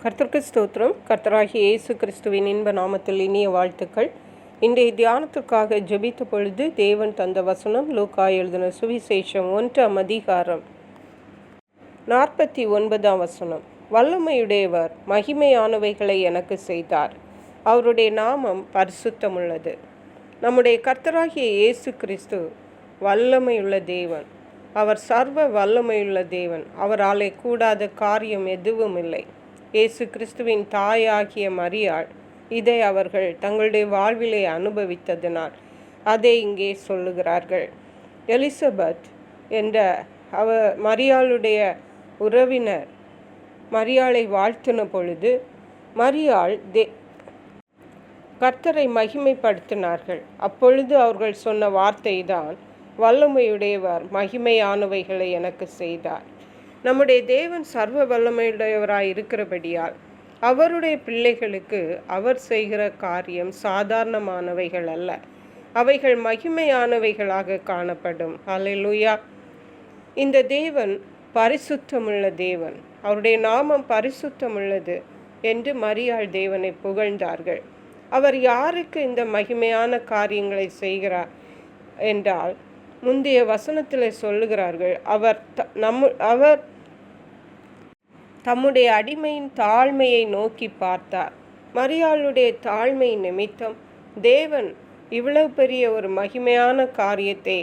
கர்த்தருக்கு ஸ்தோத்திரம். கர்த்தராகிய இயேசு கிறிஸ்துவின் இன்ப நாமத்தில் இனிய வாழ்த்துக்கள். இன்றைய தியானத்திற்காக ஜெபித்த பொழுது தேவன் தந்த வசனம் லூக்கா எழுதின சுவிசேஷம் 1 அதிகாரம் 49 வசனம். வல்லமையுடையவர் மகிமையானவைகளை எனக்கு செய்தார், அவருடைய நாமம் பரிசுத்தமுள்ளது. நம்முடைய கர்த்தராகிய இயேசு கிறிஸ்து வல்லமையுள்ள தேவன். அவர் சர்வ வல்லமையுள்ள தேவன். அவராலே கூடாத காரியம் எதுவும் இல்லை. இயேசு கிறிஸ்துவின் தாயாகிய மரியாள் இதை அவர்கள் தங்களுடைய வாழ்விலே அனுபவித்ததினால் அதை இங்கே சொல்லுகிறார்கள். எலிசபெத் என்ற மரியாளுடைய உறவினர் மரியாளை வாழ்த்தின பொழுது மரியாள் கர்த்தரை மகிமைப்படுத்தினார்கள். அப்பொழுது அவர்கள் சொன்ன வார்த்தை தான், வல்லமையுடையவர் மகிமையானவைகளை எனக்கு செய்தார். நம்முடைய தேவன் சர்வ வல்லமையுடையவராய் இருக்கிறபடியால் அவருடைய பிள்ளைகளுக்கு அவர் செய்கிற காரியம் சாதாரணமானவைகள் அல்ல, அவைகள் மகிமையானவைகளாக காணப்படும். அல்லேலூயா. இந்த தேவன் பரிசுத்தமுள்ள தேவன், அவருடைய நாமம் பரிசுத்தமுள்ளது என்று மரியாள் தேவனை புகழ்ந்தார்கள். அவர் யாருக்கு இந்த மகிமையான காரியங்களை செய்கிறார் என்றால், முந்தைய வசனத்தில் சொல்லுகிறார்கள், அவர் தம்முடைய அடிமையின் தாழ்மையை நோக்கி பார்த்தார். மரியாளுடைய தாழ்மை நிமித்தம் தேவன் இவ்வளவு பெரிய ஒரு மகிமையான காரியத்தை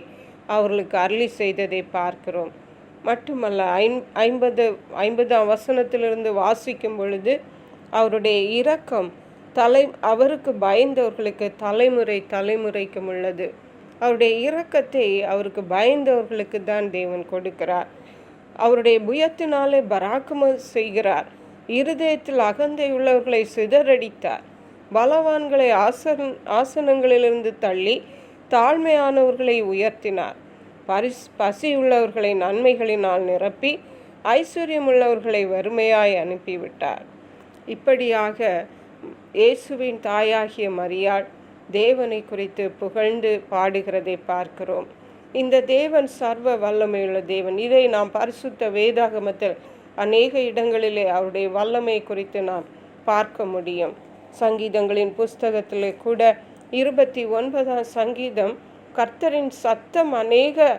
அவர்களுக்கு அருளி செய்ததை பார்க்கிறோம். மட்டுமல்ல, 50ஆம் வசனத்திலிருந்து வாசிக்கும் பொழுது அவருடைய இரக்கம் அவருக்கு பயந்தவர்களுக்கு தலைமுறைக்கும் உள்ளது. அவருடைய இரக்கத்தை அவருக்கு பயந்தவர்களுக்கு தான் தேவன் கொடுக்கிறார். அவருடைய புயத்தினாலே பராக்கிரமம் செய்கிறார். இருதயத்தில் அகந்தை உள்ளவர்களை சிதறடித்தார். பலவான்களை ஆசனங்களிலிருந்து தள்ளி தாழ்மையானவர்களை உயர்த்தினார். பசியுள்ளவர்களை நன்மைகளினால் நிரப்பி ஐஸ்வர்யமுள்ளவர்களை வறுமையாய் அனுப்பிவிட்டார். இப்படியாக இயேசுவின் தாயாகிய மரியாள் தேவனை குறித்து புகழ்ந்து பாடுகிறதை பார்க்கிறோம். இந்த தேவன் சர்வ வல்லமையுள்ள தேவன். இதை நாம் பரிசுத்த வேதாகமத்தில் அநேக இடங்களிலே அவருடைய வல்லமை குறித்து நாம் பார்க்க முடியும். சங்கீதங்களின் புஸ்தகத்திலே கூட 29ஆம் சங்கீதம், கர்த்தரின் சத்தம் அநேக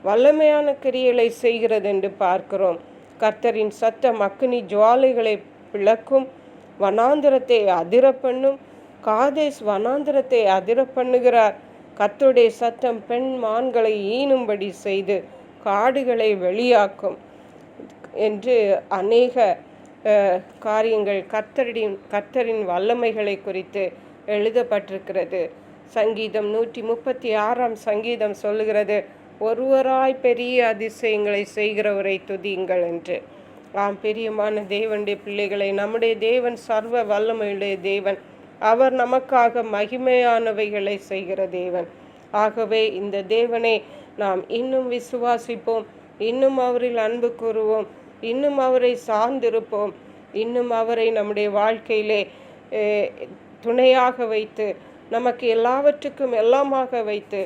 வல்லமையான கிரியைகளை செய்கிறது என்று பார்க்கிறோம். கர்த்தரின் சத்தம் அக்கினி ஜுவாலைகளை பிளக்கும், வனாந்திரத்தை அதிர பண்ணும். காதேஸ் வனாந்திரத்தை அதிர பண்ணுகிறார். கர்த்தருடைய சத்தம் பெண் மான்களை ஈனும்படி செய்து காடுகளை வெளியாக்கும் என்று அநேக காரியங்கள் கர்த்தரின் வல்லமைகளை குறித்து எழுதப்பட்டிருக்கிறது. சங்கீதம் 136ஆம் சங்கீதம் சொல்லுகிறது, ஒருவராய் பெரிய அதிசயங்களை செய்கிறவரை துதியுங்கள் என்று. பிரியமான தேவனுடைய பிள்ளைகளை, நம்முடைய தேவன் சர்வ வல்லமையுடைய தேவன். அவர் நமக்காக மகிமையானவைகளை செய்கிற தேவன். ஆகவே இந்த தேவனை நாம் இன்னும் விசுவாசிப்போம், இன்னும் அவரில் அன்பு கூறுவோம், இன்னும் அவரை சார்ந்திருப்போம், இன்னும் அவரை நம்முடைய வாழ்க்கையிலே துணையாக வைத்து, நமக்கு எல்லாவற்றுக்கும் எல்லாமாக வைத்து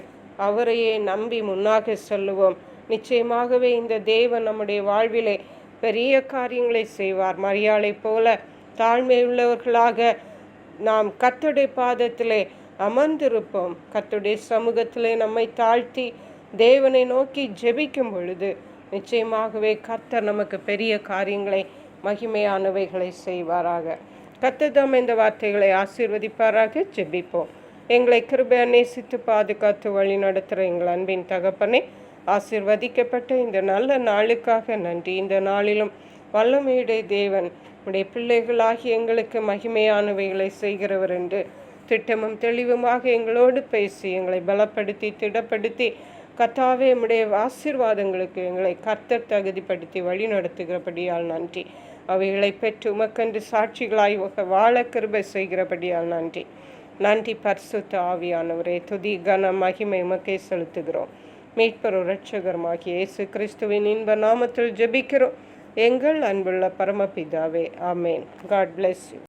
அவரையே நம்பி முன்னாக செல்லுவோம். நிச்சயமாகவே இந்த தேவன் நம்முடைய வாழ்விலே பெரிய காரியங்களை செய்வார். மரியாளை போல தாழ்மையுள்ளவர்களாக நாம் கர்த்தருடைய பாதத்திலே அமர்ந்திருப்போம். கர்த்தருடைய சமூகத்திலே நம்மை தாழ்த்தி தேவனை நோக்கி ஜெபிக்கும் பொழுது நிச்சயமாகவே கர்த்தர் நமக்கு பெரிய காரியங்களை மகிமையானவைகளை செய்வாராக. கர்த்தர் தாம் இந்த வார்த்தைகளை ஆசீர்வதிப்பாராக. ஜெபிப்போம். எங்களை கிருபையா நேசித்து பாதுகாத்து வழி நடத்துகிற எங்கள் அன்பின் தகப்பனே, ஆசீர்வதிக்கப்பட்ட இந்த நல்ல நாளுக்காக நன்றி. இந்த நாளிலும் வல்லமையுடைய தேவன் உடைய பிள்ளைகளாகி எங்களுக்கு மகிமையானவைகளை செய்கிறவர் என்று திட்டமும் தெளிவுமாக எங்களோடு பேசி எங்களை பலப்படுத்தி திடப்படுத்தி கர்த்தாவே உம்முடைய ஆசீர்வாதங்களுக்கு எங்களை கர்த்தர் தகுதிப்படுத்தி வழி நடத்துகிறபடியால் நன்றி. அவைகளை பெற்று உமக்கென்று சாட்சிகளாய் வாழ கிருபை செய்கிறபடியால் நன்றி. நன்றி பரிசுத்த ஆவியானவரே. துதி கன மகிமை உமக்கே செலுத்துகிறோம். மீட்பரும் இரட்சகருமாகிய இயேசு கிறிஸ்துவின் இன்ப நாமத்தில் ஜெபிக்கிறோம் எங்கள் அன்புள்ள பரமபிதாவே. ஆமேன். God bless you.